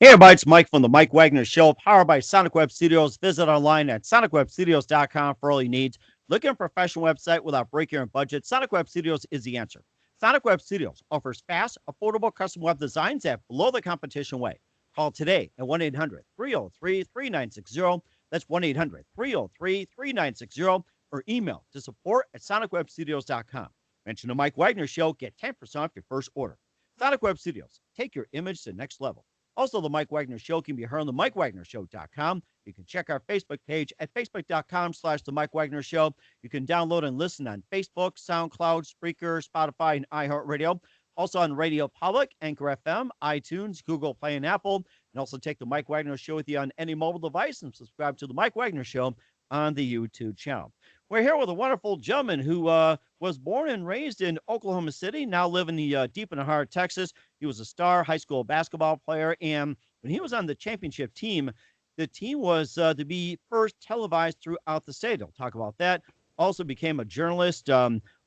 Hey, everybody, it's Mike from the Mike Wagner Show, powered by Sonic Web Studios. Visit online at sonicwebstudios.com for all your needs. Looking at a professional website without breaking your budget? Sonic Web Studios is the answer. Sonic Web Studios offers fast, affordable custom web designs that blow the competition away. Call today at 1-800-303-3960. That's 1-800-303-3960. Or email to support at sonicwebstudios.com. Mention the Mike Wagner Show. Get 10% off your first order. Sonic Web Studios. Take your image to the next level. Also, the Mike Wagner Show can be heard on the MikeWagnerShow.com. You can check our Facebook page at Facebook.com/The Mike Wagner Show. You can download and listen on Facebook, SoundCloud, Spreaker, Spotify, and iHeartRadio. Also on Radio Public, Anchor FM, iTunes, Google Play, and Apple. And also take the Mike Wagner Show with you on any mobile device and subscribe to the Mike Wagner Show on the YouTube channel. We're here with a wonderful gentleman who was born and raised in Oklahoma City, now living deep in the heart of Texas. He was a star high school basketball player, and when he was on the championship team, the team was to be first televised throughout the state. I'll talk about that. Also became a journalist,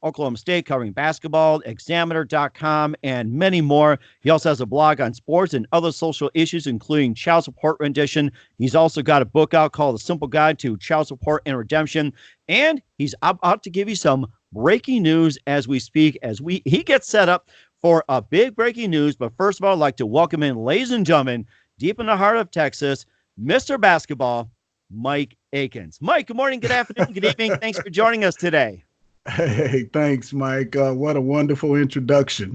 Oklahoma State, covering basketball, Examiner.com, and many more. He also has a blog on sports and other social issues, including child support rendition. He's also got a book out called A Simple Guide to Child Support and Redemption. And he's about to give you some breaking news as we speak, he gets set up for a big breaking news. But first of all, I'd like to welcome in, ladies and gentlemen, deep in the heart of Texas, Mr. Basketball, Mike Aikins. Mike, good morning, good afternoon, good evening. Thanks for joining us today. Hey, thanks, Mike. What a wonderful introduction.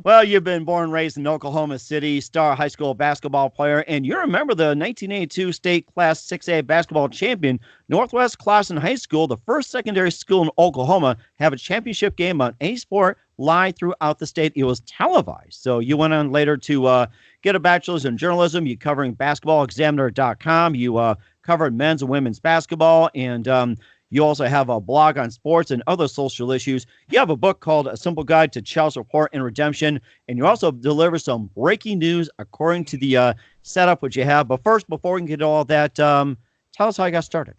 Well, you've been born and raised in Oklahoma City, star high school basketball player, and you remember the 1982 state Class 6A basketball champion, Northwest Clawson High School, the first secondary school in Oklahoma, have a championship game on A Sport live throughout the state. It was televised. So you went on later to get a bachelor's in journalism. You covering basketball, Examiner.com. You covered men's and women's basketball, and you also have a blog on sports and other social issues. You have a book called A Simple Guide to Child Support and Redemption, and you also deliver some breaking news according to the setup which you have. But first, before we can get to all that, tell us how you got started.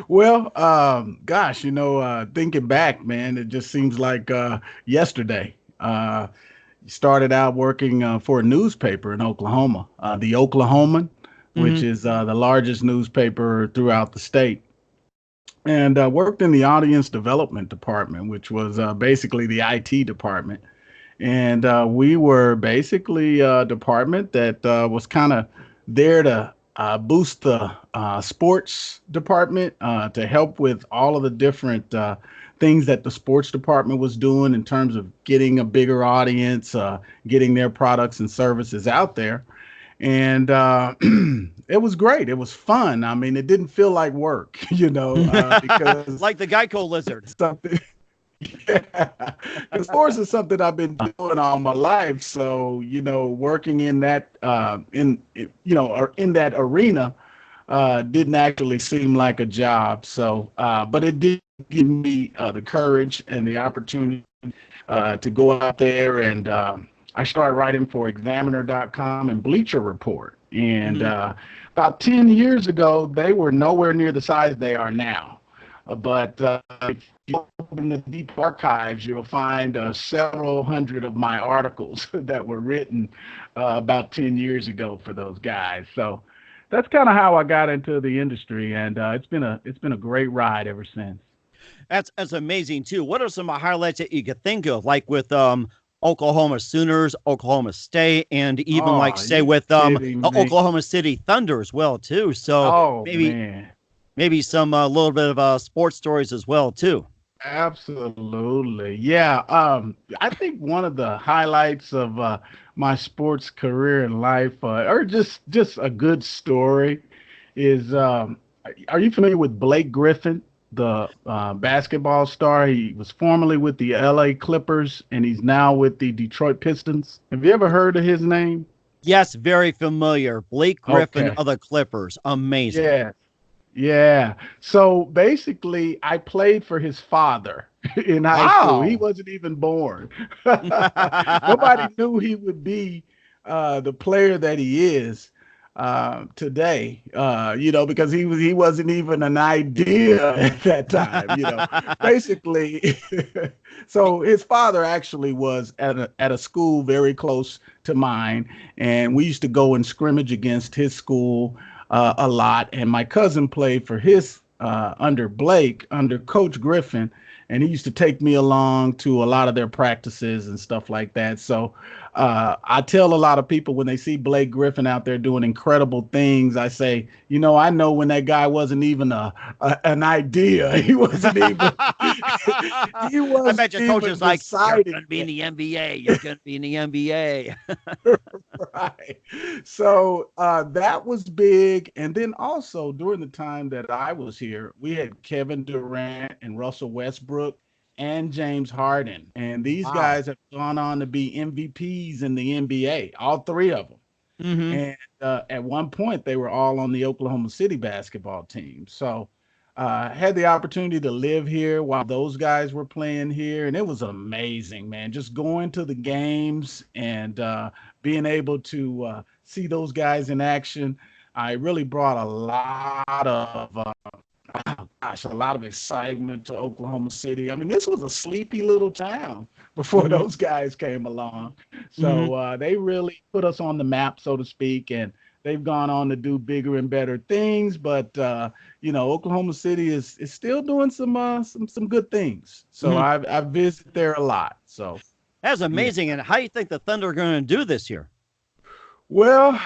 Well, gosh, thinking back, man, it just seems like yesterday. Started out working for a newspaper in Oklahoma, the Oklahoman, which is the largest newspaper throughout the state, and worked in the audience development department, which was basically the IT department. And we were basically a department that was kind of there to boost the sports department, to help with all of the different things that the sports department was doing in terms of getting a bigger audience, getting their products and services out there. And it was great. It was fun. I mean, it didn't feel like work, because like the Geico lizard. Something. Yeah, because sports is something I've been doing all my life. So, working in that or in that arena didn't actually seem like a job. So, but it did give me the courage and the opportunity to go out there, and I started writing for Examiner.com and Bleacher Report. And about 10 years ago, they were nowhere near the size they are now. But if you open the deep archives, you'll find several hundred of my articles that were written about 10 years ago for those guys. So that's kind of how I got into the industry, and it's been a great ride ever since. That's amazing too. What are some highlights that you could think of, like with Oklahoma Sooners, Oklahoma State, and even say with Oklahoma City Thunder as well too. So maybe some little bit of sports stories as well too. Absolutely, yeah. I think one of the highlights of my sports career in life, or just a good story, is are you familiar with Blake Griffin, the basketball star? He was formerly with the LA Clippers, and he's now with the Detroit Pistons. Have you ever heard of his name? Yes, very familiar. Blake Griffin of the Clippers. Amazing. Yeah. So basically, I played for his father in high school. He wasn't even born. Nobody knew he would be the player that he is. today, because he wasn't even an idea at that time, basically. So his father actually was at a school very close to mine, and we used to go and scrimmage against his school a lot. And my cousin played for his under Coach Griffin, and he used to take me along to a lot of their practices and stuff like that. So I tell a lot of people when they see Blake Griffin out there doing incredible things, I say, I know when that guy wasn't even an idea. He wasn't even. He wasn't. I bet your coach is like, "You're deciding going to be in the NBA. You're going to be in the NBA." Right. So that was big. And then also during the time that I was here, we had Kevin Durant and Russell Westbrook and James Harden. And these guys have gone on to be MVPs in the NBA, all three of them. Mm-hmm. And at one point, they were all on the Oklahoma City basketball team. So I had the opportunity to live here while those guys were playing here. And it was amazing, man, just going to the games and being able to see those guys in action. I really brought a lot of excitement to Oklahoma City. I mean, this was a sleepy little town before those guys came along. So they really put us on the map, so to speak, and they've gone on to do bigger and better things. But, Oklahoma City is still doing some good things. So I visit there a lot. So that's amazing. Yeah. And how do you think the Thunder are going to do this year? Well,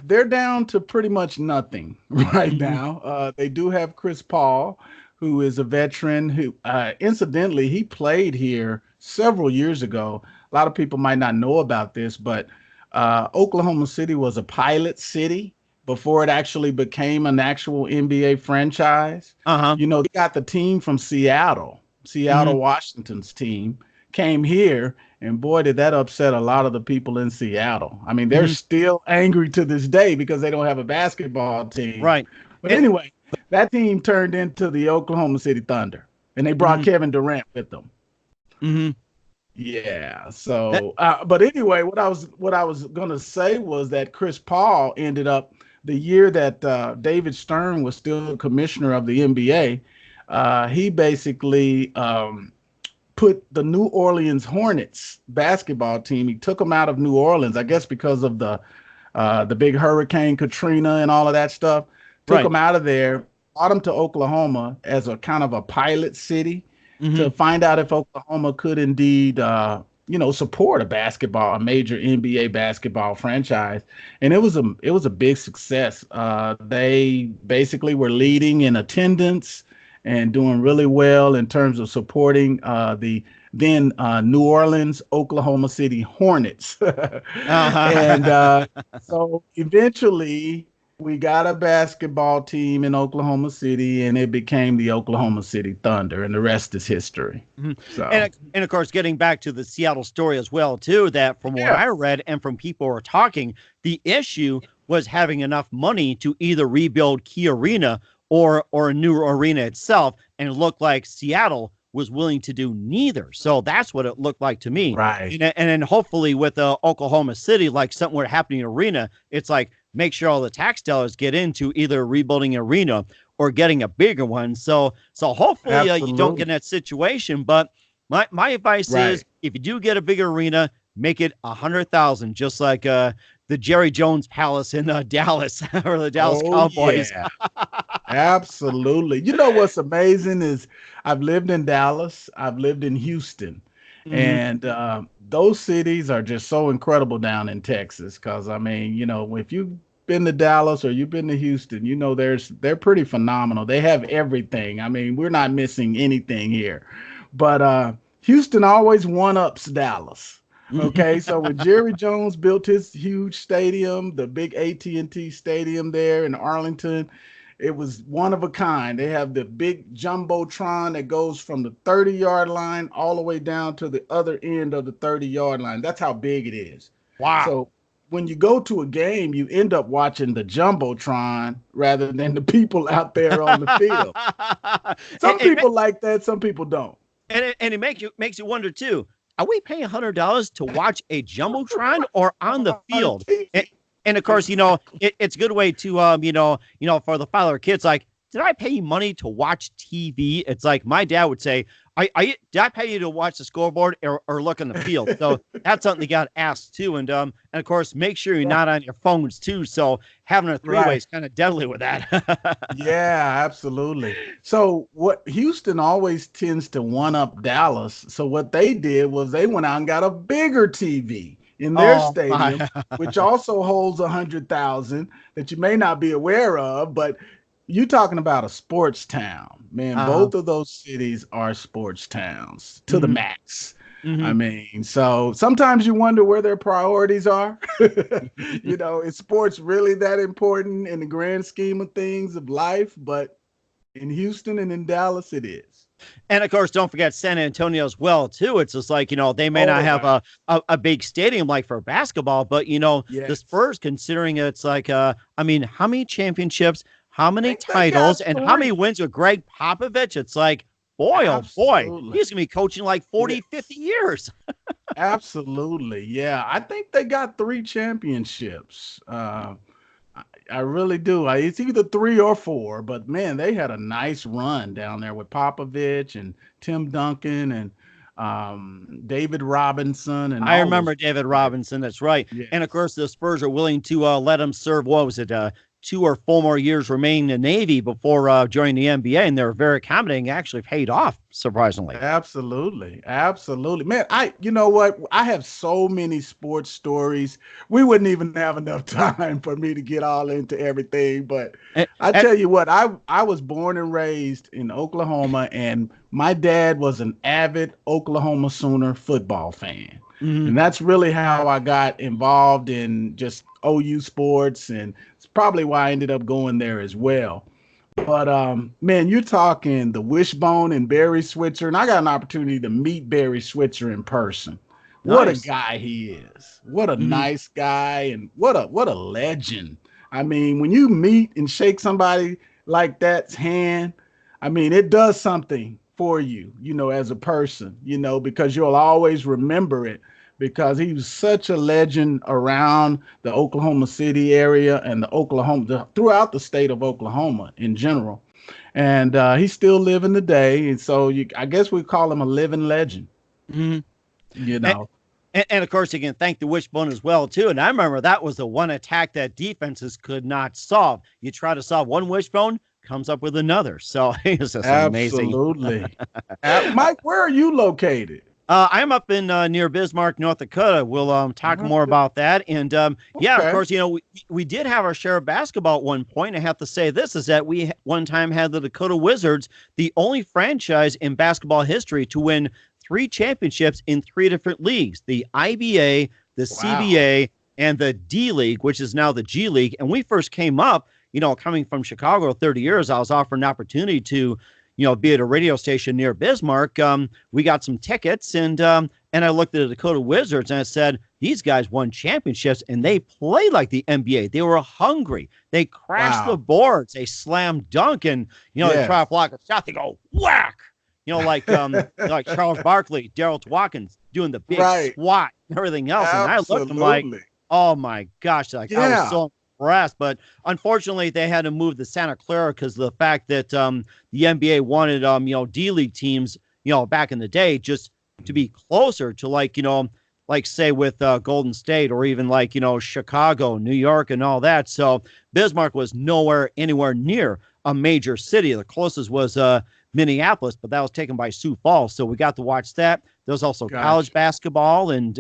they're down to pretty much nothing right now. They do have Chris Paul, who is a veteran who, incidentally, he played here several years ago. A lot of people might not know about this, but Oklahoma City was a pilot city before it actually became an actual NBA franchise. They got the team from Seattle, Washington's team, came here. And boy, did that upset a lot of the people in Seattle. I mean, they're still angry to this day because they don't have a basketball team. Right. But anyway, that team turned into the Oklahoma City Thunder, and they brought Kevin Durant with them. Yeah. So, but anyway, what I was gonna say was that Chris Paul ended up the year that David Stern was still commissioner of the NBA. He basically put the New Orleans Hornets basketball team. He took them out of New Orleans, I guess, because of the big Hurricane Katrina and all of that stuff. Took them out of there, brought them to Oklahoma as a kind of a pilot city to find out if Oklahoma could indeed, support a major NBA basketball franchise. And it was a big success. They basically were leading in attendance and doing really well in terms of supporting the then New Orleans, Oklahoma City Hornets. And so eventually we got a basketball team in Oklahoma City, and it became the Oklahoma City Thunder, and the rest is history. So, and of course, getting back to the Seattle story as well, too, that from what I read and from people who are talking, the issue was having enough money to either rebuild Key Arena or a new arena itself, and it looked like Seattle was willing to do neither. So that's what it looked like to me. Right. And then hopefully with Oklahoma City, like something were happening in arena, it's like make sure all the tax dollars get into either rebuilding an arena or getting a bigger one. So hopefully you don't get in that situation. But my advice is if you do get a bigger arena, make it 100,000, just like the Jerry Jones Palace in Dallas or the Dallas Cowboys. Yeah. Absolutely. You know what's amazing is I've lived in Dallas, I've lived in Houston, and those cities are just so incredible down in Texas. Because I mean, if you've been to Dallas or you've been to Houston, they're pretty phenomenal. They have everything. I mean, we're not missing anything here, but Houston always one-ups Dallas. Okay, so when Jerry Jones built his huge stadium, the big AT&T stadium there in Arlington, it was one of a kind. They have the big jumbotron that goes from the 30-yard line all the way down to the other end of the 30-yard line. That's how big it is. Wow. So when you go to a game, you end up watching the jumbotron rather than the people out there on the field. Some people like that, some people don't. And it makes you wonder too. Are we paying $100 to watch a jumbotron or on the field? And of course, it's a good way to, for the father of kids, like, did I pay you money to watch TV? It's like my dad would say, did I pay you to watch the scoreboard or look on the field? So that's something you got asked too. And of course, make sure you're not on your phones too. So having a three-way is kind of deadly with that. Yeah, absolutely. So what Houston always tends to one up Dallas. So what they did was they went out and got a bigger TV in their stadium, which also holds 100,000 that you may not be aware of, but you're talking about a sports town, man. Both of those cities are sports towns to the max. I mean, so sometimes you wonder where their priorities are. Is sports really that important in the grand scheme of things of life? But in Houston and in Dallas, it is. And of course, don't forget San Antonio as well, too. It's just like, they may not have a big stadium like for basketball, but, the Spurs, considering it's like, how many championships, how many titles, and how many wins with Greg Popovich? It's like, boy, oh boy, he's going to be coaching like 40, 50 years. Absolutely. Yeah. I think they got 3 championships. I really do. It's either 3 or 4, but man, they had a nice run down there with Popovich and Tim Duncan and David Robinson. And I remember David Robinson. That's right. Yes. And of course, the Spurs are willing to let him serve. What was it? 2 or 4 more years remaining in the Navy before joining the NBA, and they're very accommodating. Actually paid off, surprisingly. Absolutely, man. You know what? I have so many sports stories. We wouldn't even have enough time for me to get all into everything. But I tell you what, I was born and raised in Oklahoma, and my dad was an avid Oklahoma Sooner football fan. And that's really how I got involved in just OU sports, and it's probably why I ended up going there as well. But man, you're talking the Wishbone and Barry Switzer, and I got an opportunity to meet Barry Switzer in person. Nice. What a guy he is! What a nice guy, and what a legend. I mean, when you meet and shake somebody like that's hand, I mean, it does something for you, as a person, because you'll always remember it, because he was such a legend around the Oklahoma City area and throughout the state of Oklahoma in general. And he's still living today. And so I guess we call him a living legend, And of course, you can thank the Wishbone as well, too. And I remember that was the one attack that defenses could not solve. You try to solve one Wishbone, comes up with another. So it's just amazing. Absolutely. Mike, where are you located? I'm up in near Bismarck, North Dakota. We'll talk more about that. And yeah, of course, we did have our share of basketball at one point. I have to say this is that we one time had the Dakota Wizards, the only franchise in basketball history to win 3 championships in 3 different leagues: the IBA, the CBA, and the D League, which is now the G League. And we first came up, coming from Chicago 30 years, I was offered an opportunity to be at a radio station near Bismarck. We got some tickets, and I looked at the Dakota Wizards and I said, these guys won championships and they play like the NBA. They were hungry. They crashed the boards. They slam dunk, and they try to block a shot. They go whack. Like Charles Barkley, Daryl Twatkins doing the big squat and everything else. Absolutely. And I looked at them like, oh my gosh, I was so impressed. But unfortunately, they had to move to Santa Clara because of the fact that the NBA wanted D League teams back in the day just to be closer to like say with Golden State, or even Chicago, New York, and all that. So Bismarck was anywhere near a major city. The closest was Minneapolis, but that was taken by Sioux Falls. So we got to watch that. There's also college basketball and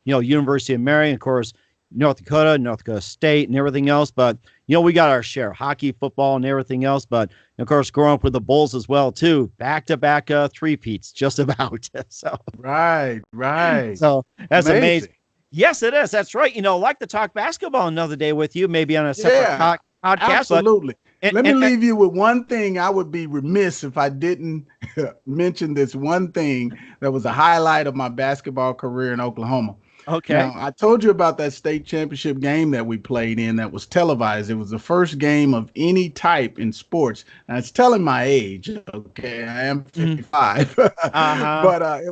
University of Marion, of course, North Dakota State, and everything else. But we got our share: hockey, football, and everything else. But of course, growing up with the Bulls as well too, back-to-back three-peats, just about. So right. So that's amazing. Yes, it is. That's right. Like to talk basketball another day with you, maybe on a separate podcast. Absolutely. Let me leave you with one thing. I would be remiss if I didn't mention this one thing that was a highlight of my basketball career in Oklahoma. Okay. Now, I told you about that state championship game that we played in that was televised. It was the first game of any type in sports. Now, it's telling my age. Okay, I am Mhm. 55, Uh-huh. but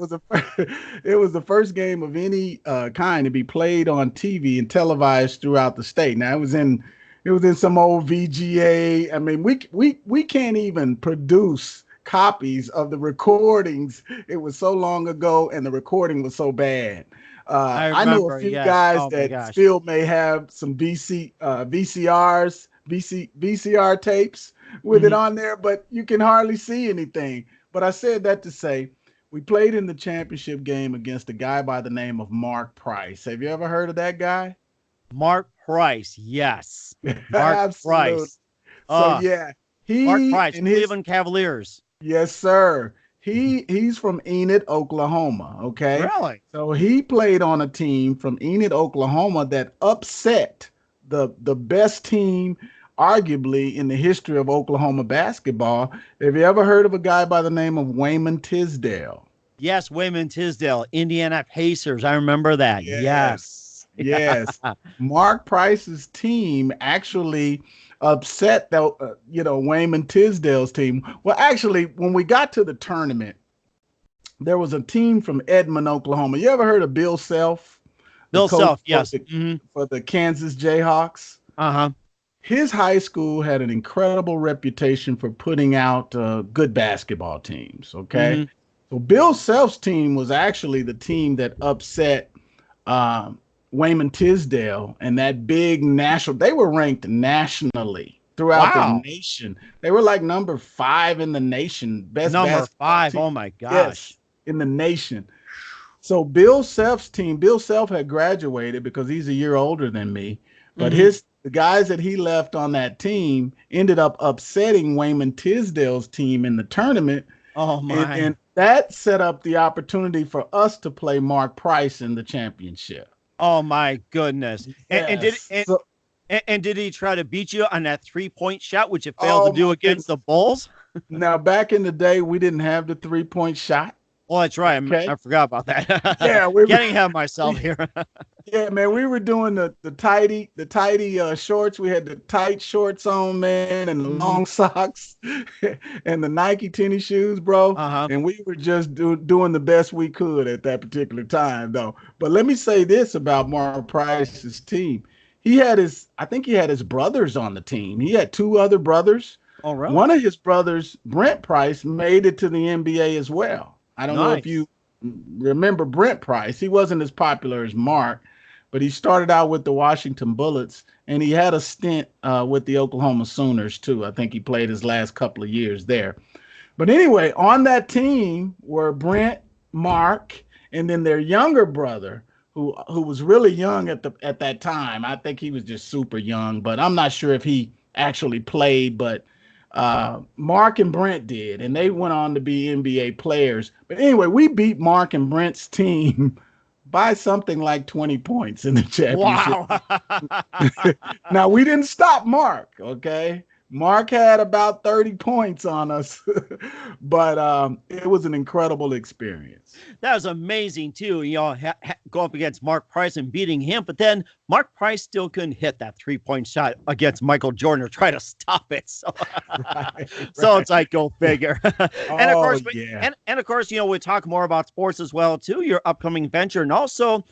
it was the first game of any kind to be played on TV and televised throughout the state. Now, it was in some old VGA. I mean, we can't even produce copies of the recordings. It was so long ago, and the recording was so bad. I I know a remember, few yes. guys Oh my that gosh. still may have some VCR tapes with it Mhm. on there, but you can hardly see anything. But I said that to say we played in the championship game against a guy by the name of Mark Price. Have you ever heard of that guy? Mark Price, yes. Mark Absolutely. Price. So Uh, yeah, Mark he Price, and his Cleveland Cavaliers. yes, sir. He's from Enid, Oklahoma. Okay. Really? So he played on a team from Enid, Oklahoma that upset the best team arguably in the history of Oklahoma basketball. Have you ever heard of a guy by the name of Wayman Tisdale? Yes, Wayman Tisdale, Indiana Pacers. I remember that. Yes. Yes. Yes. Mark Price's team actually upset the Wayman Tisdale's team. Well, actually, when we got to the tournament, there was a team from Edmond, Oklahoma. You ever heard of Bill Self, the Bill coach Self, yes. Hmm. for the Kansas Jayhawks? Uh-huh. His high school had an incredible reputation for putting out good basketball teams. Okay, Hmm. so Bill Self's team was actually the team that upset um, Wayman Tisdale and that big national. They were ranked nationally throughout the Wow. nation. They were like number 5 in the nation, best Number basketball 5. team. Oh my Yes, gosh. in the nation. So Bill Self's team, Bill Self had graduated because he's a year older than me, but Hmm. the guys that he left on that team ended up upsetting Wayman Tisdale's team in the tournament, Oh and my. that set up the opportunity for us to play Mark Price in the championship. Oh my goodness. And did Yes. So, and did he try to beat you on that 3-point shot, which you failed to oh do my against goodness. the Bulls? Now back in the day, we didn't have the 3-point shot. Oh, that's right. Okay. I forgot about that. Yeah, we Getting ahead of myself we here. Yeah, man, we were doing the tidy shorts. We had the tight shorts on, man, and the Hmm. long socks and the Nike tennis shoes, bro. Uh-huh. And we were just doing the best we could at that particular time, though. But let me say this about Mark Price's team. I think he had his brothers on the team. He had 2 other brothers. Oh, really? One of his brothers, Brent Price, made it to the NBA as well. I don't know if Nice. you remember Brent Price. He wasn't as popular as Mark, but he started out with the Washington Bullets, and he had a stint with the Oklahoma Sooners too. I think he played his last couple of years there. But anyway, on that team were Brent, Mark, and then their younger brother, who was really young at that time. I think he was just super young, but I'm not sure if he actually played. But Mark and Brent did, and they went on to be NBA players. But anyway, we beat Mark and Brent's team by something like 20 points in the championship. Wow. Now, we didn't stop Mark, okay? Mark had about 30 points on us, but it was an incredible experience. That was amazing too. Go up against Mark Price and beating him, but then Mark Price still couldn't hit that 3-point shot against Michael Jordan or try to stop it. So, Right, so right. it's like go figure. And of Oh, course, yeah. and of course, we talk more about sports as well too. Your upcoming venture, and also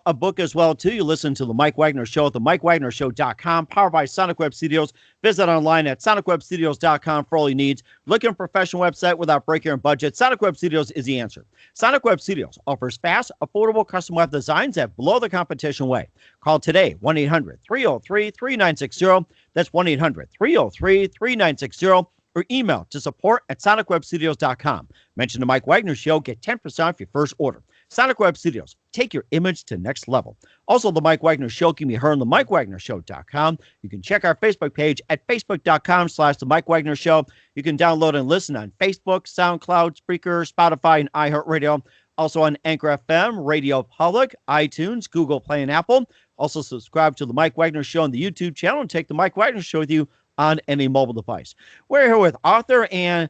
a book as well too. You listen to the Mike Wagner Show at the MikeWagnerShow.com, powered by Sonic Web Studios. Visit online at SonicWebStudios.com for all your needs. Looking for a professional website without breaking your budget? Sonic Web Studios is the answer. Sonic Web Studios offers fast, affordable custom web designs that blow the competition away. Call today, 1-800-303-3960. That's 1-800-303-3960. Or email to support@sonicwebstudios.com. Mention the Mike Wagner Show. Get 10% off your first order. Sonic Web Studios. Take your image to the next level. Also, the Mike Wagner Show can be heard on the MikeWagnerShow.com. You can check our Facebook page at Facebook.com/the Mike Wagner Show. You can download and listen on Facebook, SoundCloud, Spreaker, Spotify, and iHeartRadio. Also on Anchor FM, Radio Public, iTunes, Google Play, and Apple. Also subscribe to the Mike Wagner Show on the YouTube channel and take the Mike Wagner Show with you on any mobile device. We're here with author and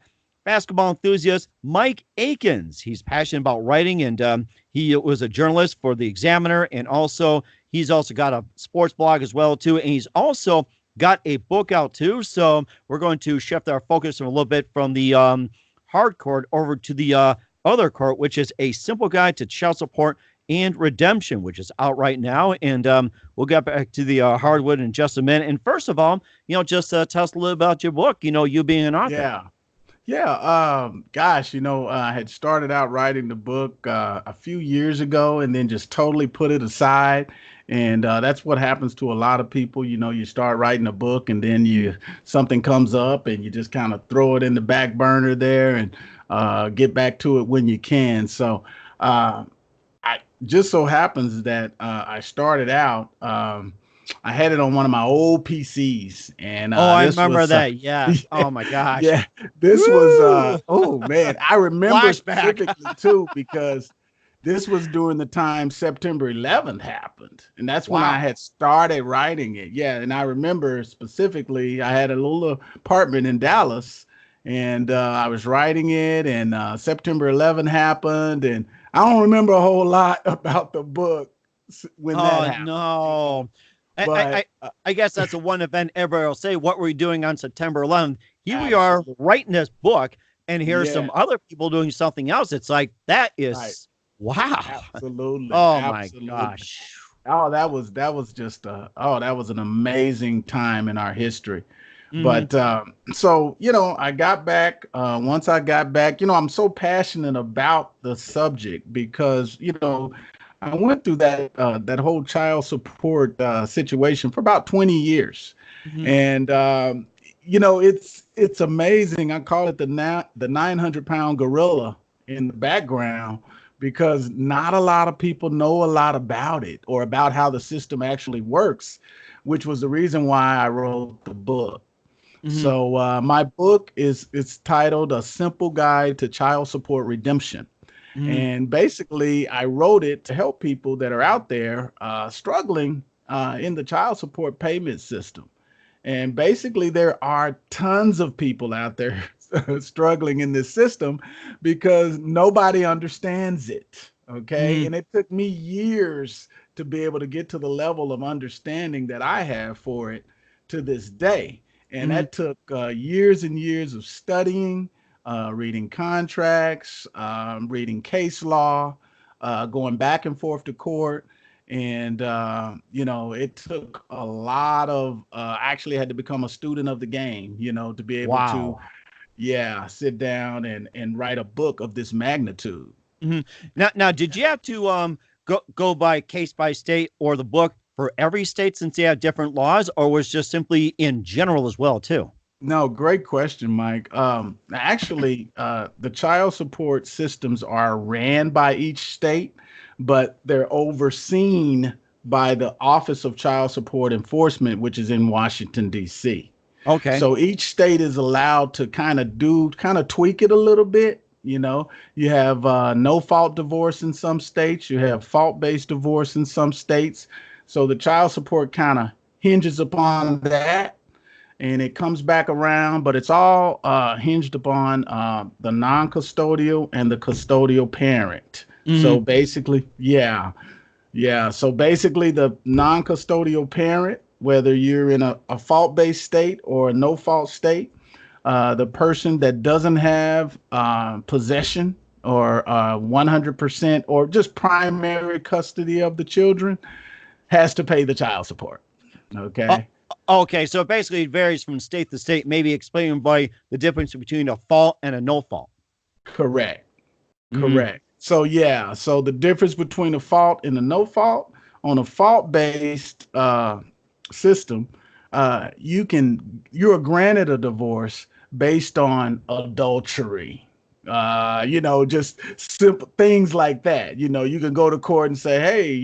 basketball enthusiast Mike Aikins. He's passionate about writing, and he was a journalist for the Examiner, and also he's also got a sports blog as well too, and he's also got a book out too. So we're going to shift our focus a little bit from the hard court over to the other court, which is A Simple Guide to Child Support and Redemption, which is out right now. And we'll get back to the hardwood in just a minute. And first of all, just tell us a little about your book, you being an author. Gosh, I had started out writing the book a few years ago and then just totally put it aside. And that's what happens to a lot of people. You start writing a book and then something comes up and you just kind of throw it in the back burner there and get back to it when you can. So I just so happens that I started out, I had it on one of my old PCs, and I remember that. Yeah. Oh my gosh. Yeah. This was oh man, I remember specifically too because this was during the time September 11th happened, and that's when I had started writing it. Yeah, and I remember specifically I had a little apartment in Dallas, and I was writing it, and September 11th happened, and I don't remember a whole lot about the book when that happened. No. But, I guess that's the one event everybody will say, what were you doing on September 11th? Here we are writing this book, and here's some other people doing something else. It's like, that is, wow. Absolutely. Absolutely. My gosh. Oh, that was just, that was an amazing time in our history. But so, I got back. Once I got back, I'm so passionate about the subject because, I went through that whole child support situation for about 20 years. And, it's amazing. I call it the 900-pound gorilla in the background because not a lot of people know a lot about it or about how the system actually works, which was the reason why I wrote the book. So my book it's titled A Simple Guide to Child Support Redemption. And basically, I wrote it to help people that are out there struggling in the child support payment system. And basically, there are tons of people out there struggling in this system because nobody understands it. Okay. And it took me years to be able to get to the level of understanding that I have for it to this day. And that took years and years of studying, reading contracts, reading case law, going back and forth to court. And, it took a lot of, I actually had to become a student of the game, to be able to, sit down and write a book of this magnitude. Now, did you have to go by case by state or the book for every state since they have different laws, or was just simply in general as well, too? No, great question, Mike. Actually, the child support systems are ran by each state, but they're overseen by the Office of Child Support Enforcement, which is in Washington, D.C. Okay. So each state is allowed to kind of tweak it a little bit. You have no-fault divorce in some states. You have fault-based divorce in some states. So the child support kind of hinges upon that. And it comes back around, but it's all hinged upon the non-custodial and the custodial parent. So basically, So basically, the non-custodial parent, whether you're in a fault-based state or a no-fault state, the person that doesn't have possession or 100% or just primary custody of the children has to pay the child support. Okay. Okay, so basically it varies from state to state, maybe explaining by the difference between a fault and a no fault. Correct. So so the difference between a fault and a no fault, on a fault-based system, you're granted a divorce based on adultery. Just simple things like that. You can go to court and say, hey,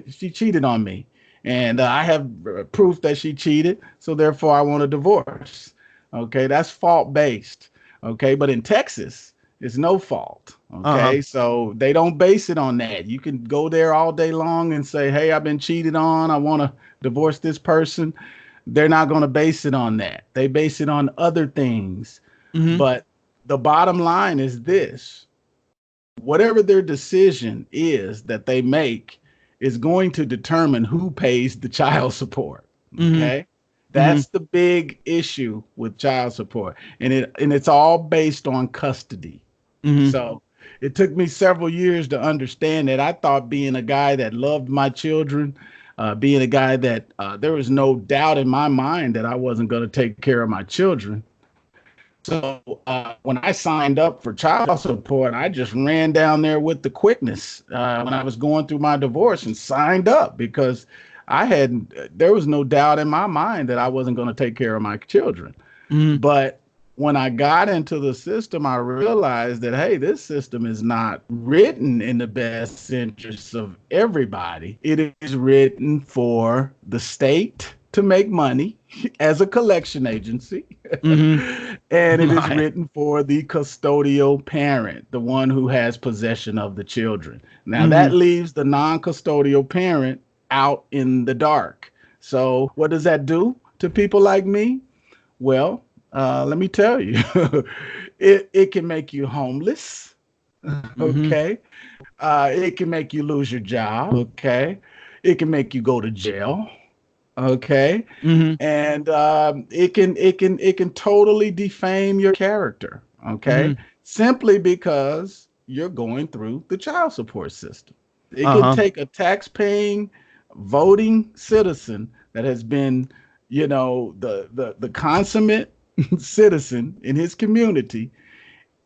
she cheated on me. And I have proof that she cheated, so therefore I want a divorce. Okay, that's fault-based. Okay, but in Texas, it's no fault. Okay, so they don't base it on that. You can go there all day long and say, hey, I've been cheated on. I want to divorce this person. They're not going to base it on that. They base it on other things. But the bottom line is this: whatever their decision is that they make is going to determine who pays the child support. Mm-hmm. Okay. Mm-hmm. That's the big issue with child support. And it's all based on custody. Mm-hmm. So it took me several years to understand that. I thought being a guy that loved my children, being a guy that there was no doubt in my mind that I wasn't going to take care of my children. So when I signed up for child support, I just ran down there with the quickness when I was going through my divorce and signed up because there was no doubt in my mind that I wasn't going to take care of my children. Mm-hmm. But when I got into the system, I realized that, hey, this system is not written in the best interests of everybody. It is written for the state to make money as a collection agency. Mm-hmm. And it is My. written for the custodial parent, the one who has possession of the children. Now, Mm-hmm. that leaves the non-custodial parent out in the dark. So what does that do to people like me? Well, let me tell you, it can make you homeless. Mm-hmm. Okay. It can make you lose your job. Okay. It can make you go to jail. Okay. Mm-hmm. And it can totally defame your character. Okay. Mm-hmm. Simply because you're going through the child support system. It can Uh-huh. take a tax-paying, voting citizen that has been, the consummate citizen in his community,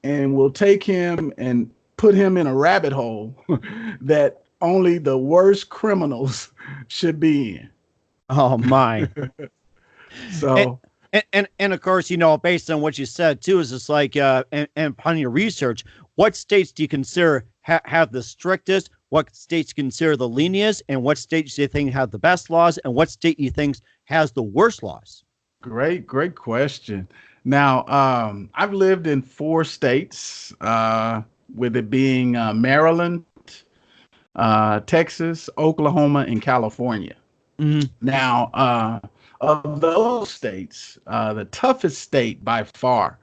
and will take him and put him in a rabbit hole that only the worst criminals should be in. Oh my. And, So and of course, based on what you said too, is it's like and upon your research, what states do you consider have the strictest? What states consider the lenient? And what states do you think have the best laws? And what state you think has the worst laws? great question. Now, I've lived in 4 states, with it being Maryland, Texas, Oklahoma, and California. Mm-hmm. Now, of those states, the toughest state by far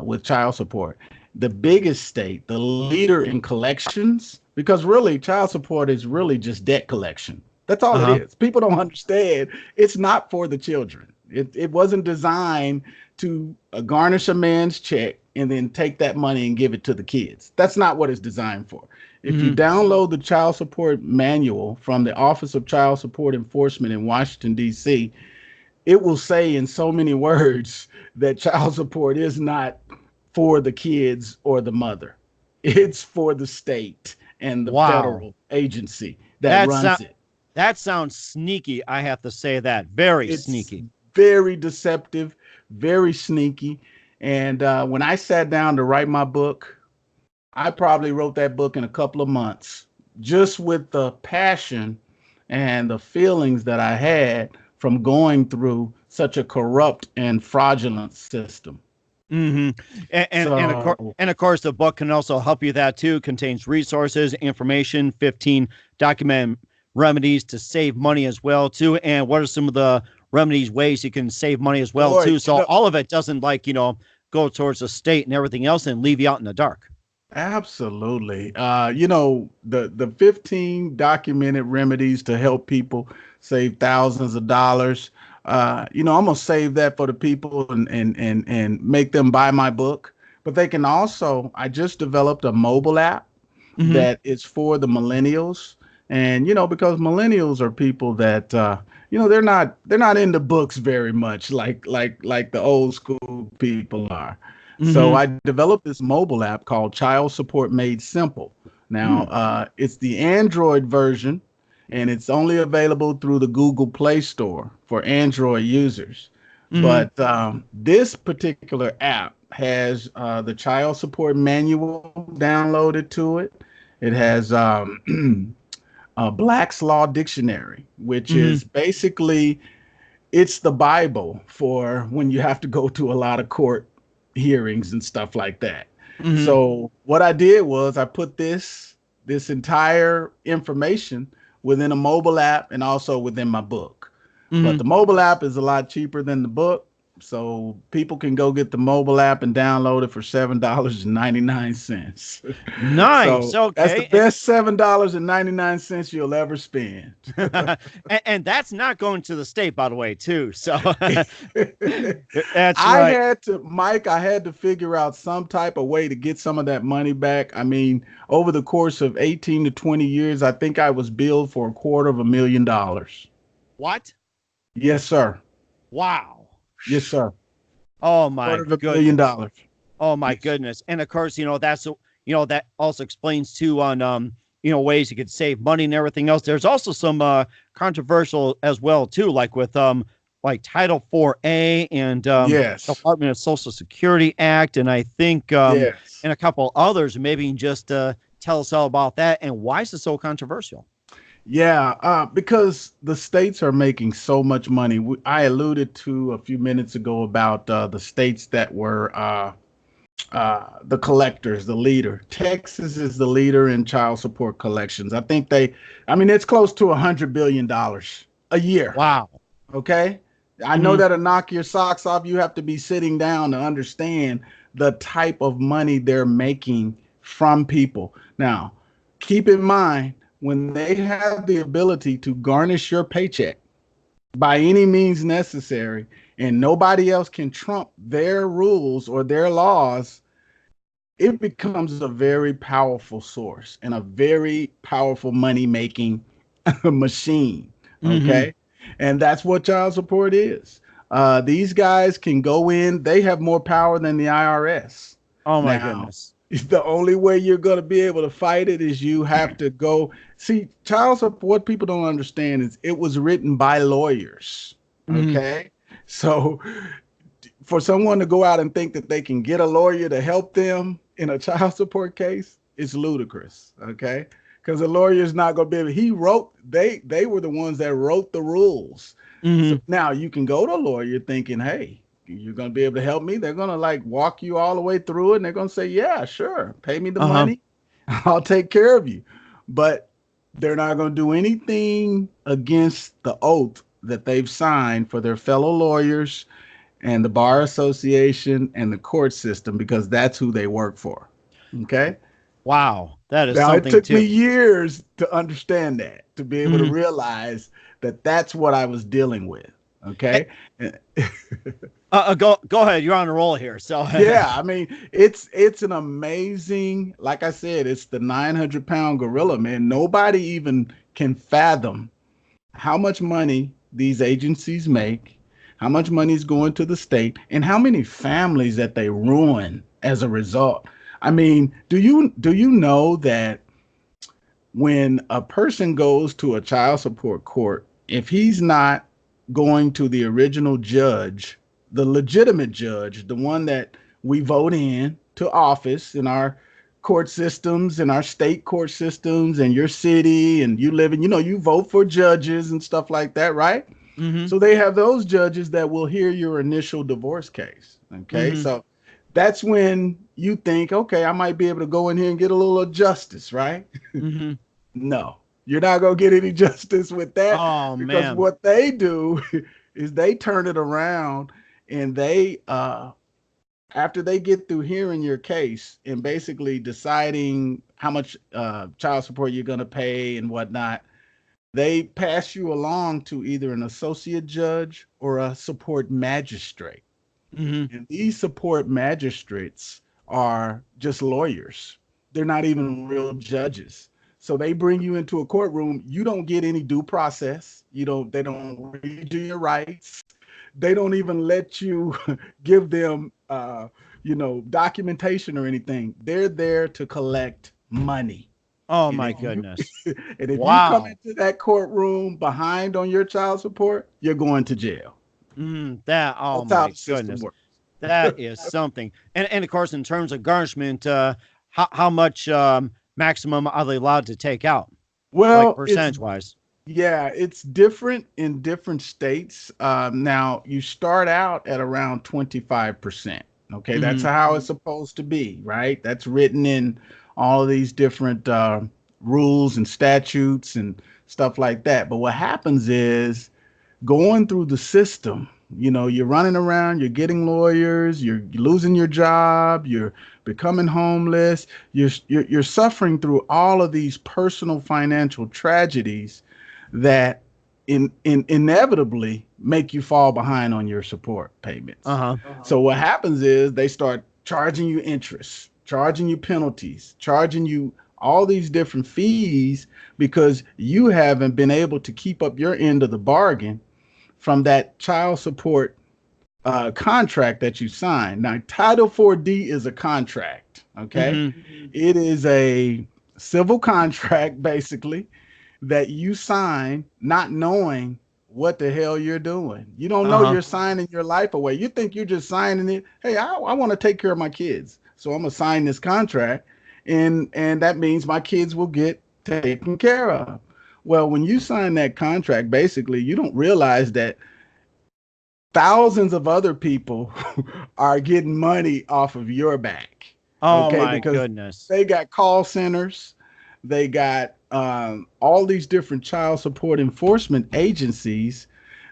with child support, the biggest state, the leader in collections, because really child support is really just debt collection. That's all Uh-huh. it is. People don't understand. It's not for the children. It wasn't designed to garnish a man's check and then take that money and give it to the kids. That's not what it's designed for. If you Mm-hmm. download the child support manual from the Office of Child Support Enforcement in Washington, D.C., it will say in so many words that child support is not for the kids or the mother. It's for the state and the Wow. federal agency that That's runs it. that sounds sneaky. I have to say that. Very It's sneaky. very deceptive, very sneaky. And when I sat down to write my book, I probably wrote that book in a couple of months, just with the passion and the feelings that I had from going through such a corrupt and fraudulent system. Mm-hmm. So, And of course, the book can also help you. That too contains resources, information, 15 document remedies to save money as well too. And what are some of the remedies, ways you can save money as well boy, too? So all of it doesn't go towards the state and everything else and leave you out in the dark. absolutely. The 15 documented remedies to help people save thousands of dollars. I'm gonna save that for the people and make them buy my book. But they can also, I just developed a mobile app Mm-hmm. that is for the millennials. And because millennials are people that they're not into books very much like the old school people are. So Mm-hmm. I developed this mobile app called Child Support Made Simple. Now, Mm. it's the Android version, and it's only available through the Google Play Store for Android users. Mm-hmm. But this particular app has the child support manual downloaded to it. It has Black's Law Dictionary, which Mm-hmm. is basically it's the Bible for when you have to go to a lot of court hearings and stuff like that. Mm-hmm. So what I did was I put this entire information within a mobile app and also within my book. But Mm-hmm. the mobile app is a lot cheaper than the book. So people can go get the mobile app and download it for $7.99. Nice. So that's the Okay. best $7.99 you'll ever spend. And that's not going to the state, by the way, too. So that's I right. had to, Mike, I had to figure out some type of way to get some of that money back. I mean, over the course of 18 to 20 years, I think I was billed for $250,000. What? Yes, sir. Wow. Yes, sir. Oh my Quarter of a million goodness. dollars. Oh my Yes. goodness. And of course, that also explains too on ways you could save money and everything else. There's also some controversial as well too, like with like Title 4A and Yes. Department of Social Security Act, and I think Yes. and a couple others. Maybe you can just tell us all about that and why is it so controversial? Yeah, because the states are making so much money. I alluded to a few minutes ago about the states that were the collectors, the leader. Texas is the leader in child support collections. I mean, it's close to $100 billion a year. Wow. Okay. I know Hmm. that'll knock your socks off. You have to be sitting down to understand the type of money they're making from people. Now, keep in mind when they have the ability to garnish your paycheck by any means necessary, and nobody else can trump their rules or their laws, it becomes a very powerful source and a very powerful money making machine. Hmm. Okay. And that's what child support is. These guys can go in, they have more power than the IRS. Oh my Now, goodness. the only way you're going to be able to fight it is you have to go see child support. What people don't understand is it was written by lawyers. Hmm. Okay. So for someone to go out and think that they can get a lawyer to help them in a child support case is ludicrous. Okay. Because the lawyer is not going to be able, they were the ones that wrote the rules. So Hmm. now you can go to a lawyer thinking, hey, you're going to be able to help me. They're going to like walk you all the way through it. And they're going to say, yeah, sure. Pay me the Uh-huh. money. I'll take care of you. But they're not going to do anything against the oath that they've signed for their fellow lawyers and the bar association and the court system because that's who they work for. Okay. Wow. That is Now, it something took me too. years to understand that, to be able to Hmm. realize that that's what I was dealing with. Okay. Go ahead. You're on a roll here. So Yeah, I mean, it's an amazing, like I said, it's the 900-pound gorilla, man. Nobody even can fathom how much money these agencies make, how much money is going to the state, and how many families that they ruin as a result. I mean, do you know that when a person goes to a child support court, if he's not going to the original judge, the legitimate judge, the one that we vote in to office in our court systems, in our state court systems, and your city, and you live in, you vote for judges and stuff like that, right? hmm. So they have those judges that will hear your initial divorce case. Okay. Hmm. So that's when you think, okay, I might be able to go in here and get a little of justice, right? Hmm. No, you're not going to get any justice with that Oh because man. what they do is they turn it around and after they get through hearing your case and basically deciding how much child support you're going to pay and whatnot, they pass you along to either an associate judge or a support magistrate. Hmm. And these support magistrates are just lawyers. They're not even real judges. So they bring you into a courtroom. You don't get any due process. They don't read you your rights. They don't even let you give them, documentation or anything. They're there to collect money. Oh And my if you, goodness. and if you come Wow. into that courtroom behind on your child support, you're going to jail. Oh That's how my the system goodness. works. That is something. And of course, in terms of garnishment, how much maximum are they allowed to take out, like Well, percentage wise? it's different in different states. Now you start out at around 25%. Okay, that's Hmm. how it's supposed to be, right? That's written in all of these different rules and statutes and stuff like that. But what happens is going through the system. You know, you're running around, you're getting lawyers, you're losing your job, you're becoming homeless, you're suffering through all of these personal financial tragedies that inevitably make you fall behind on your support payments. Uh-huh. So what happens is they start charging you interest, charging you penalties, charging you all these different fees because you haven't been able to keep up your end of the bargain from that child support contract that you signed. Now, Title 4D is a contract, okay? Mm-hmm. It is a civil contract, basically, that you sign not knowing what the hell you're doing. You don't know Uh-huh. you're signing your life away. You think you're just signing it. Hey, I want to take care of my kids, so I'm gonna sign this contract, and that means my kids will get taken care of. Well, when you sign that contract, basically, you don't realize that thousands of other people are getting money off of your back. Oh Okay, my because goodness. they got call centers, they got all these different child support enforcement agencies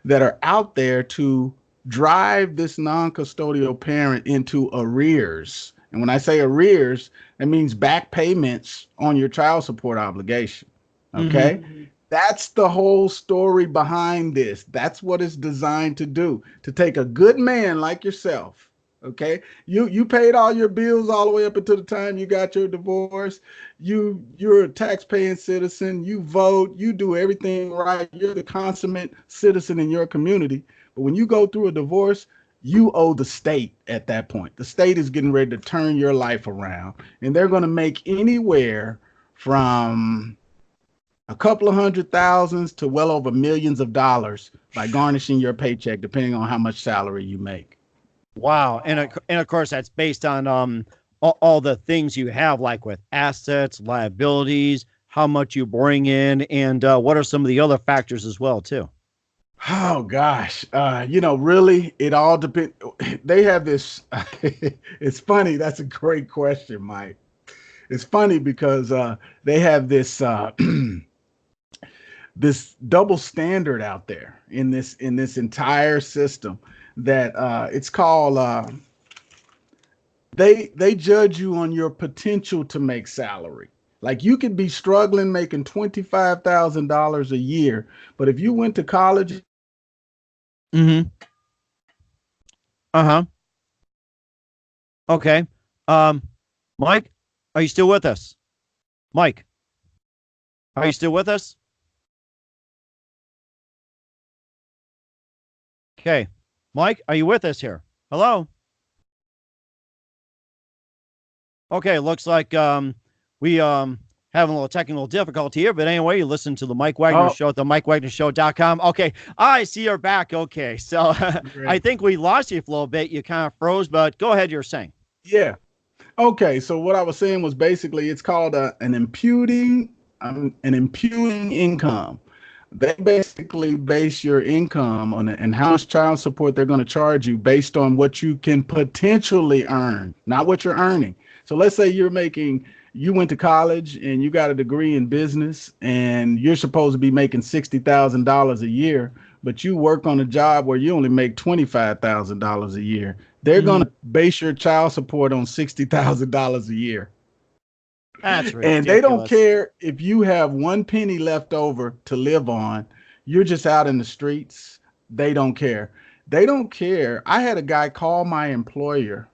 that are out there to drive this non-custodial parent into arrears. And when I say arrears, that means back payments on your child support obligation. Mm-hmm. Okay. That's the whole story behind this. That's what it's designed to do, to take a good man like yourself. Okay. You paid all your bills all the way up until the time you got your divorce. You're a tax-paying citizen. You vote. You do everything right. You're the consummate citizen in your community. But when you go through a divorce, you owe the state at that point. The state is getting ready to turn your life around, and they're going to make anywhere from a couple of hundred thousands to well over millions of dollars by garnishing your paycheck, depending on how much salary you make. Wow. And of course that's based on all the things you have, like with assets, liabilities, how much you bring in, and what are some of the other factors as well too. Oh gosh, really, it all depends. They have this. It's funny. That's a great question, Mike. It's funny because they have this this double standard out there in this entire system that it's called. They judge you on your potential to make salary. Like you could be struggling making $25,000 a year, but if you went to college. Mm-hmm. Uh-huh. Okay. Um, Mike, are you still with us? Mike, are you still with us? Okay. Mike, are you with us here? Hello? Okay, looks like we having a little technical difficulty here, but anyway, you listen to the Mike Wagner Oh, Show at the MikeWagnerShow.com. Okay, I see you're back. Okay, so I great. think we lost you for a little bit. You kind of froze, but go ahead. You're saying. Yeah. Okay, so what I was saying was basically it's called an imputing income. They basically base your income on it and how much child support they're going to charge you based on what you can potentially earn, not what you're earning. So let's say you went to college and you got a degree in business and you're supposed to be making $60,000 a year, but you work on a job where you only make $25,000 a year. They're going Mhm. to base your child support on $60,000 a year. That's And they don't ridiculous. care if you have one penny left over to live on. You're just out in the streets. They don't care. They don't care. I had a guy call my employer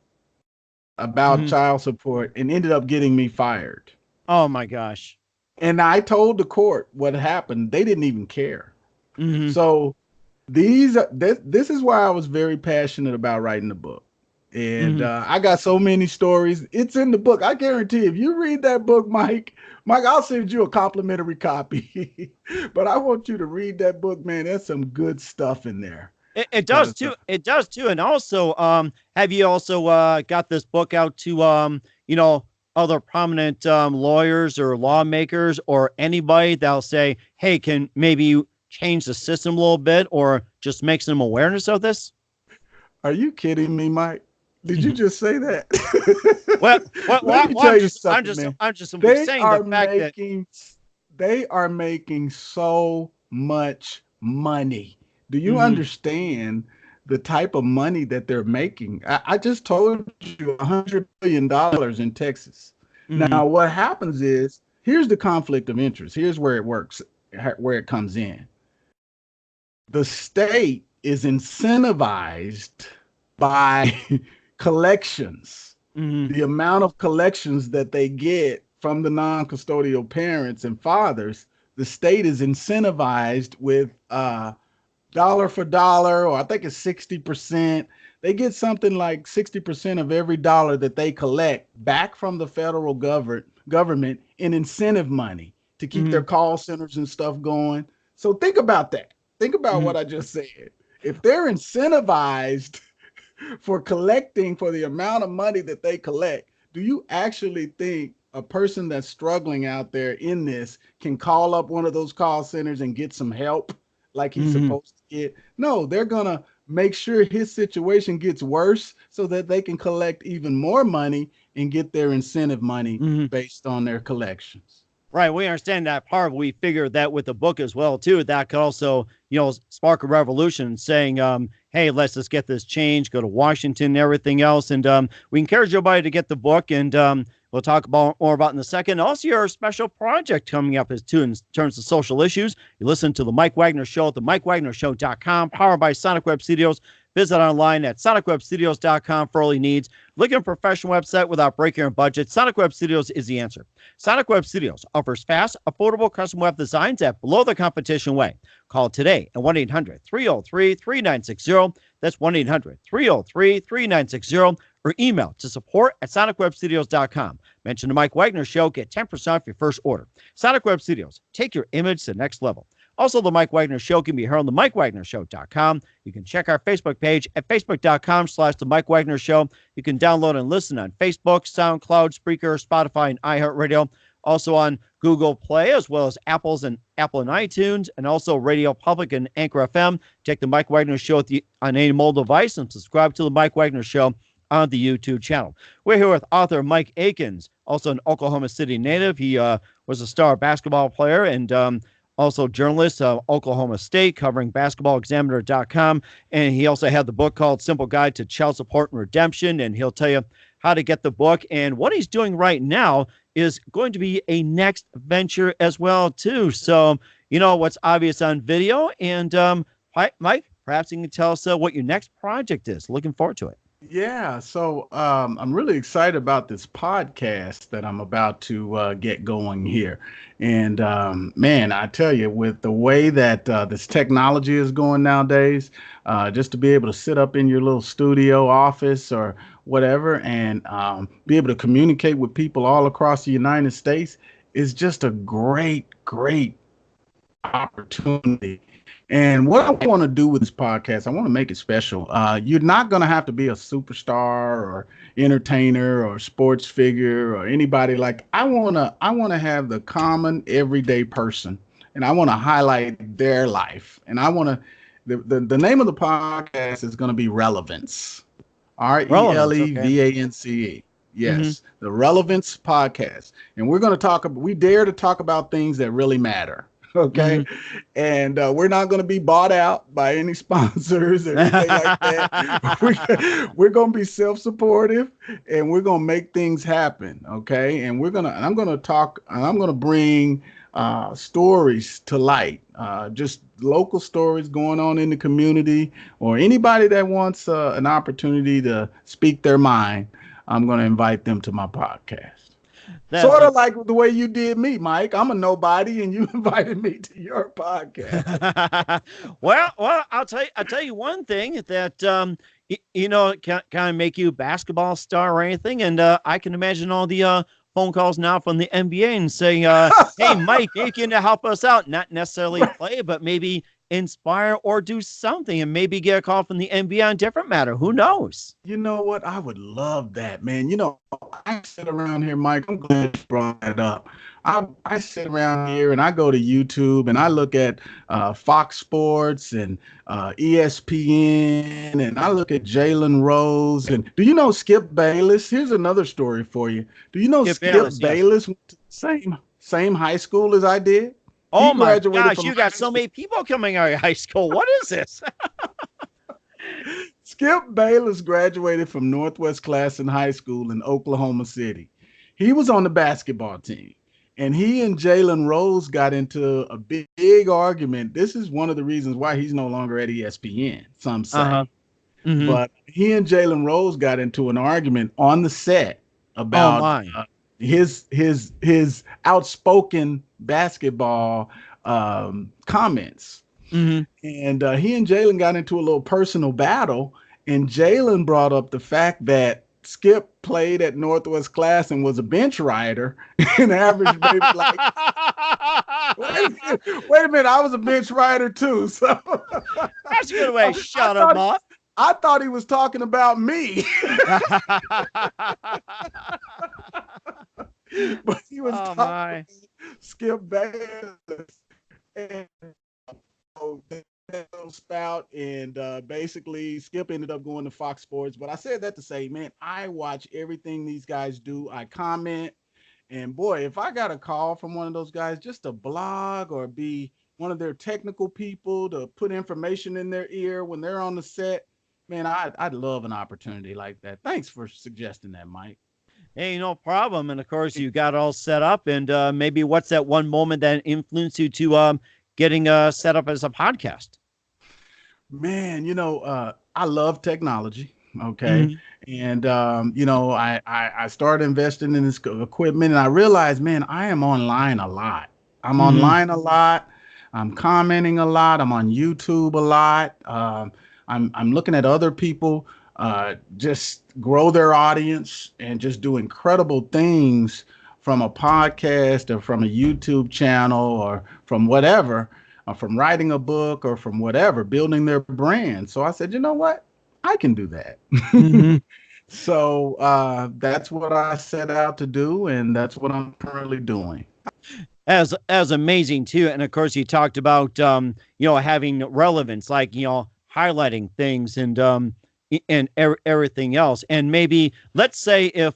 about Hmm. child support and ended up getting me fired. Oh my gosh. And I told the court what happened. They didn't even care. Hmm. So this is why I was very passionate about writing the book. And Hmm. I got so many stories. It's in the book. I guarantee if you read that book, Mike, I'll send you a complimentary copy. But I want you to read that book, man. There's some good stuff in there. It does 'Cause, too. It does too. And also, have you also got this book out to other prominent lawyers or lawmakers or anybody that'll say, hey, can maybe you change the system a little bit or just make some awareness of this? are you kidding me, Mike? Did you Mhm. just say that? Well, Let me tell you something, man. I'm just They saying the are fact that. making they are making so much money. Do you Hmm. understand the type of money that they're making. I just told you $100 billion in Texas. Mm-hmm. Now, what happens is, here's the conflict of interest. Here's where it works, where it comes in. The state is incentivized by collections. Mm-hmm. The amount of collections that they get from the non-custodial parents and fathers, the state is incentivized with dollar for dollar, or I think it's 60%. They get something like 60% of every dollar that they collect back from the federal government in incentive money to keep Mm-hmm. their call centers and stuff going. So think about that. Think about Mm-hmm. what I just said. If they're incentivized for collecting for the amount of money that they collect, do you actually think a person that's struggling out there in this can call up one of those call centers and get some help like he's Mm-hmm. supposed to get? No, they're going to make sure his situation gets worse so that they can collect even more money and get their incentive money Mm-hmm. based on their collections. Right. We understand that part. We figured that with the book as well, too. That could also, spark a revolution saying, hey, let's just get this change, go to Washington and everything else. And we encourage everybody to get the book. And we'll talk more about in a second. Also, your special project coming up is too in terms of social issues. You listen to the Mike Wagner Show at the MikeWagnerShow.com, powered by Sonic Web Studios. Visit online at sonicwebstudios.com for all your needs. Looking for a professional website without breaking your budget? Sonic Web Studios is the answer. Sonic Web Studios offers fast, affordable custom web designs at below the competition way. Call today at 1-800-303-3960. That's 1-800-303-3960. Or email to support@sonicwebstudios.com. Mention the Mike Wagner Show. Get 10% off your first order. Sonic Web Studios. Take your image to the next level. Also, the Mike Wagner Show can be heard on the MikeWagnerShow.com. You can check our Facebook page at Facebook.com/The Mike Wagner Show. You can download and listen on Facebook, SoundCloud, Spreaker, Spotify, and iHeartRadio. Also on Google Play, as well as Apple and iTunes, and also Radio Public and Anchor FM. Check the Mike Wagner Show on any mobile device and subscribe to the Mike Wagner Show on the YouTube channel. We're here with author Mike Aikins, also an Oklahoma City native. He was a star basketball player and also journalist of Oklahoma State, covering basketballexaminer.com. And he also had the book called Simple Guide to Child Support and Redemption. And he'll tell you how to get the book. And what he's doing right now is going to be a next venture as well, too. So, what's obvious on video. And Mike, perhaps you can tell us what your next project is. Looking forward to it. Yeah, so I'm really excited about this podcast that I'm about to get going here. And man, I tell you, with the way that this technology is going nowadays, just to be able to sit up in your little studio office or whatever and be able to communicate with people all across the United States is just a great, great opportunity. And what I want to do with this podcast, I want to make it special. You're not going to have to be a superstar or entertainer or sports figure or anybody like. I want to have the common everyday person, and I want to highlight their life. And I want to. The name of the podcast is going to be Relevance. RELEVANCE. Yes, The Relevance Podcast, and we're going to talk. We dare to talk about things that really matter. Okay. And we're not going to be bought out by any sponsors or anything like that. We're going to be self-supportive and we're going to make things happen. Okay. And I'm going to bring stories to light, just local stories going on in the community, or anybody that wants an opportunity to speak their mind. I'm going to invite them to my podcast. Sort of like the way you did me, Mike. I'm a nobody, and you invited me to your podcast. well, I'll tell you one thing that can kind of make you a basketball star or anything, and I can imagine all the phone calls now from the NBA and saying, "Hey, Mike, you can help us out, not necessarily play, but maybe inspire or do something, and maybe get a call from the NBA on a different matter. Who knows?" You know what? I would love that, man. I sit around here, Mike. I'm glad you brought that up. I sit around here and I go to YouTube and I look at Fox Sports and ESPN, and I look at Jalen Rose. And do you know Skip Bayless? Here's another story for you. Do you know Skip Bayless went to the same high school as I did? Oh my gosh, you got so many people coming out of high school. What is this? Skip Bayless graduated from Northwest Classen High School in Oklahoma City. He was on the basketball team, and he and Jalen Rose got into a big argument. This is one of the reasons why he's no longer at ESPN, some say. Uh-huh. Mm-hmm. But he and Jalen Rose got into an argument on the set Oh about my. his outspoken basketball comments. Mm-hmm. And he and Jalen got into a little personal battle, and Jalen brought up the fact that Skip played at Northwest Class and was a bench rider and averaged maybe like, wait a minute, I was a bench rider too. So That's a good way to shut him up. I thought he was talking about me. But he was talking about Skip Bayless. And spout, and basically Skip ended up going to Fox Sports. But I said that to say, man, I watch everything these guys do. I comment, and boy, if I got a call from one of those guys just to blog or be one of their technical people to put information in their ear when they're on the set, man, I'd love an opportunity like that. Thanks for suggesting that, Mike. Hey, no problem. And of course, you got all set up. And maybe what's that one moment that influenced you to getting set up as a podcast? Man, I love technology. Okay. Mm-hmm. And, I started investing in this equipment, and I realized, man, I am online a lot. I'm online a lot. I'm commenting a lot. I'm on YouTube a lot. I'm looking at other people just grow their audience and just do incredible things from a podcast or from a YouTube channel or from whatever, or from writing a book or from whatever, building their brand. So I said, you know what? I can do that. Mm-hmm. So that's what I set out to do, and that's what I'm currently doing. As amazing too. And of course, you talked about having relevance, like highlighting things and everything else. And maybe let's say if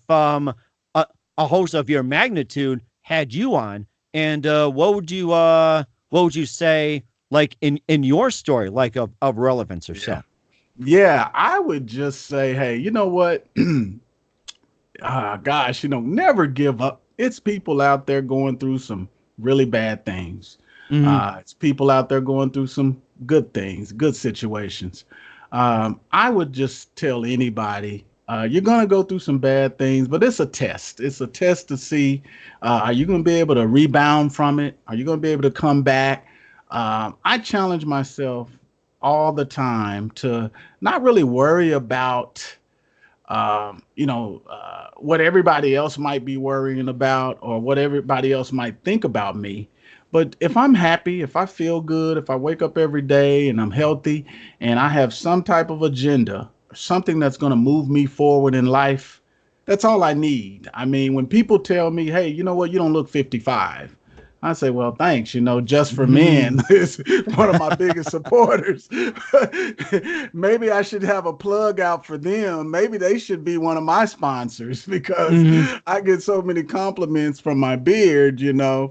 a host of your magnitude had you on, and what would you say, like in your story, like of relevance or so? Yeah, I would just say, hey, you know what? Gosh, never give up. It's people out there going through some really bad things. Mm-hmm. It's people out there going through some good things, good situations. I would just tell anybody, you're going to go through some bad things, but it's a test. It's a test to see, are you going to be able to rebound from it? Are you going to be able to come back? I challenge myself all the time to not really worry about, what everybody else might be worrying about or what everybody else might think about me. But if I'm happy, if I feel good, if I wake up every day and I'm healthy and I have some type of agenda, something that's going to move me forward in life, that's all I need. I mean, when people tell me, hey, you know what, you don't look 55. I say, well, thanks. Just for Men is one of my biggest supporters. Maybe I should have a plug out for them. Maybe they should be one of my sponsors because I get so many compliments from my beard,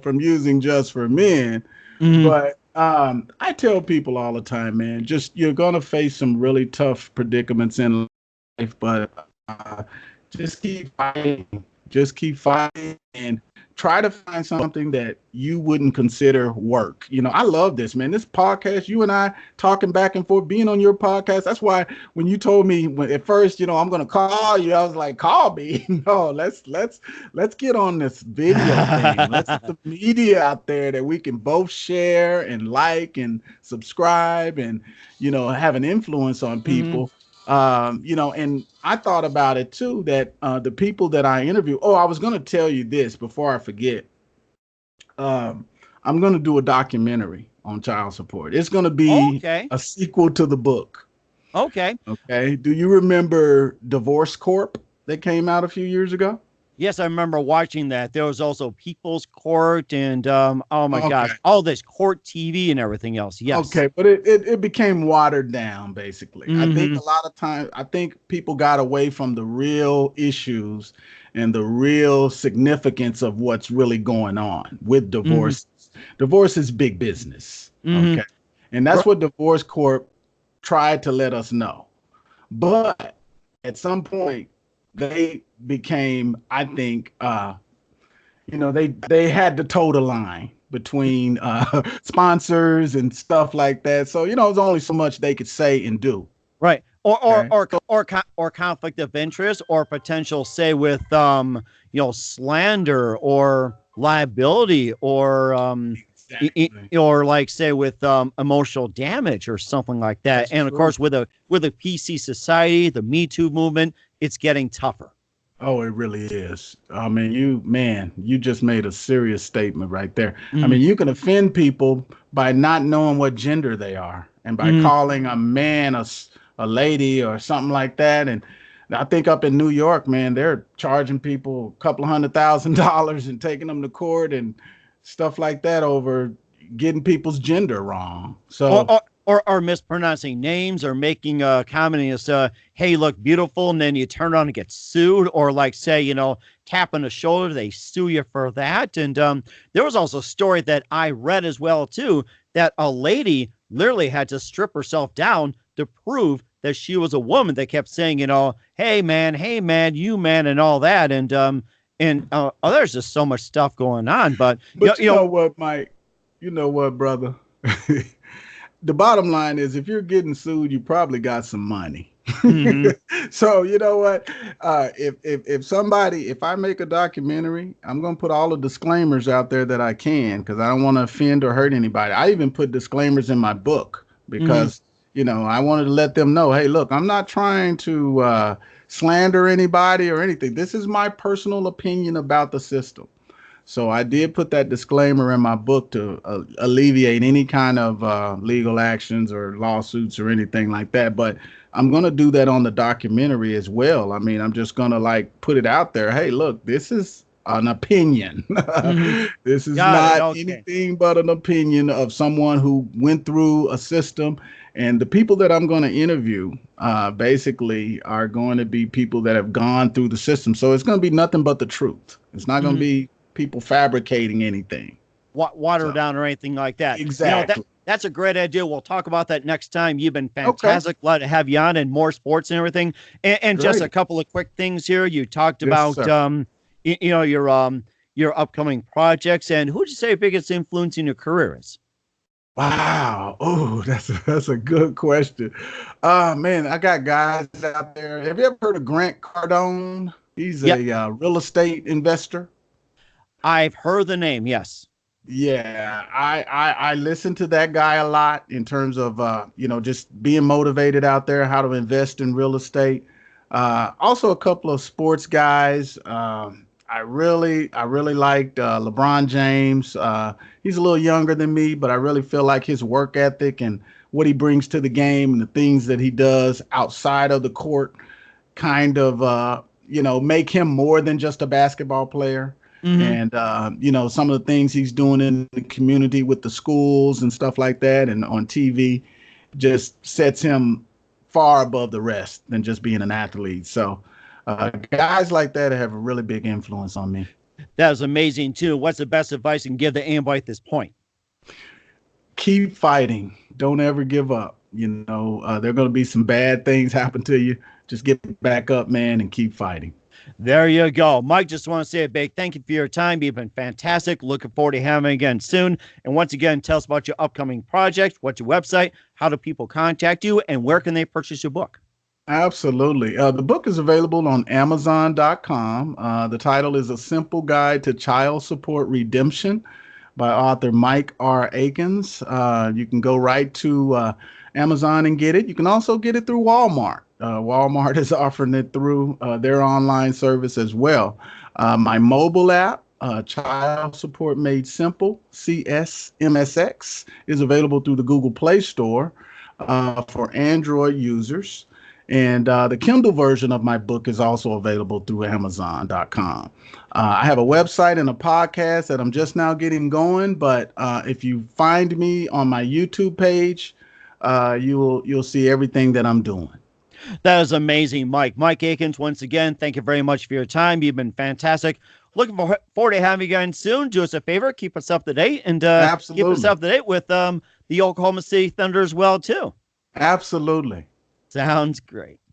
from using Just for Men. But I tell people all the time, man, you're going to face some really tough predicaments in life, but just keep fighting. Just keep fighting and try to find something that you wouldn't consider work. I love this, man. This podcast, you and I talking back and forth, being on your podcast. That's why when you told me at first, I'm going to call you, I was like, call me. No, let's get on this video thing. Let's get the media out there that we can both share and like and subscribe and, have an influence on people. And I thought about it too, that the people that I interview, I was going to tell you this before I forget. I'm going to do a documentary on child support. It's going to be a sequel to the book. Okay. Do you remember Divorce Corp that came out a few years ago? Yes, I remember watching that. There was also People's Court and, oh my gosh, all this court TV and everything else. Yes. Okay, but it became watered down, basically. I think a lot of times, people got away from the real issues and the real significance of what's really going on with divorce. Divorce is big business. Okay. And that's what Divorce Corp tried to let us know. But at some point, they became, I think, they had to toe the line between sponsors and stuff like that. So, there's only so much they could say and do. Right. Okay. Or conflict of interest or potential, say, with slander or liability or Exactly. or like, say, with emotional damage or something like that. That's And of true. course, with a PC society, the Me Too movement, it's getting tougher. Oh, it really is. I mean, you just made a serious statement right there. I Mm, mean, you can offend people by not knowing what gender they are and by mm, calling a man a lady or something like that. And I think up in New York, man, they're charging people a couple of $100,000 and taking them to court and stuff like that over getting people's gender wrong. or, So, or or mispronouncing names or making a comment as hey, you look beautiful, and then you turn around and get sued, or like, say, tap on the shoulder, they sue you for that. And there was also a story that I read as well too, that a lady literally had to strip herself down to prove that she was a woman. They kept saying, hey man, you man, and all that. And there's just so much stuff going on. But but you know what, Mike? You know what, brother? The bottom line is if you're getting sued, you probably got some money. mhm. So you know what? If I make a documentary, I'm gonna put all the disclaimers out there that I can because I don't want to offend or hurt anybody. I even put disclaimers in my book Mhm. because I wanted to let them know, hey, look, I'm not trying to slander anybody or anything. This is my personal opinion about the system. So I did put that disclaimer in my book to alleviate any kind of legal actions or lawsuits or anything like that. But I'm going to do that on the documentary as well. I mean, I'm just going to like put it out there. Hey, look, this is an opinion. Mhm. This is Got it. not Okay. anything but an opinion of someone who went through a system. And the people that I'm going to interview basically are going to be people that have gone through the system. So it's going to be nothing but the truth. It's not going to Mhm. be people fabricating anything. Water So down or anything like that. exactly. That's a great idea. We'll talk about that next time. You've been Okay. fantastic. Glad to have you on, and more sports and everything. And just a Great. couple of quick things here. You talked Yes, about sir. your upcoming projects, and who'd you say your biggest influence in your career is? Wow. Oh, that's a good question. Man, I got guys out there. Have you ever heard of Grant Cardone? He's Yep, a real estate investor. I've heard the name. Yes. Yeah, I listen to that guy a lot in terms of just being motivated out there, how to invest in real estate. Also a couple of sports guys. I really liked LeBron James. He's a little younger than me, but I really feel like his work ethic and what he brings to the game and the things that he does outside of the court kind of make him more than just a basketball player. Hmm. And some of the things he's doing in the community with the schools and stuff like that and on TV just sets him far above the rest than just being an athlete. So guys like that have a really big influence on me. That was amazing too. What's the best advice you can give to anybody at this point? Keep fighting. Don't ever give up. There are going to be some bad things happen to you. Just get back up, man, and keep fighting. There you go. Mike, just want to say a big thank you for your time. You've been fantastic. Looking forward to having you again soon. And once again, tell us about your upcoming project. What's your website? How do people contact you? And where can they purchase your book? Absolutely. The book is available on Amazon.com. The title is A Simple Guide to Child Support Redemption by author Mike R. Akins. You can go right to Amazon and get it. You can also get it through Walmart. Walmart is offering it through their online service as well. My mobile app, Child Support Made Simple, CSMSX, is available through the Google Play Store for Android users. And the Kindle version of my book is also available through Amazon.com. I have a website and a podcast that I'm just now getting going. But if you find me on my YouTube page, you'll see everything that I'm doing. That is amazing, Mike. Mike Aikins, once again, thank you very much for your time. You've been fantastic. Looking forward to having you again soon. Do us a favor, keep us up to date, and keep us Absolutely. up to date with the Oklahoma City Thunder as well, too. Absolutely. Sounds great.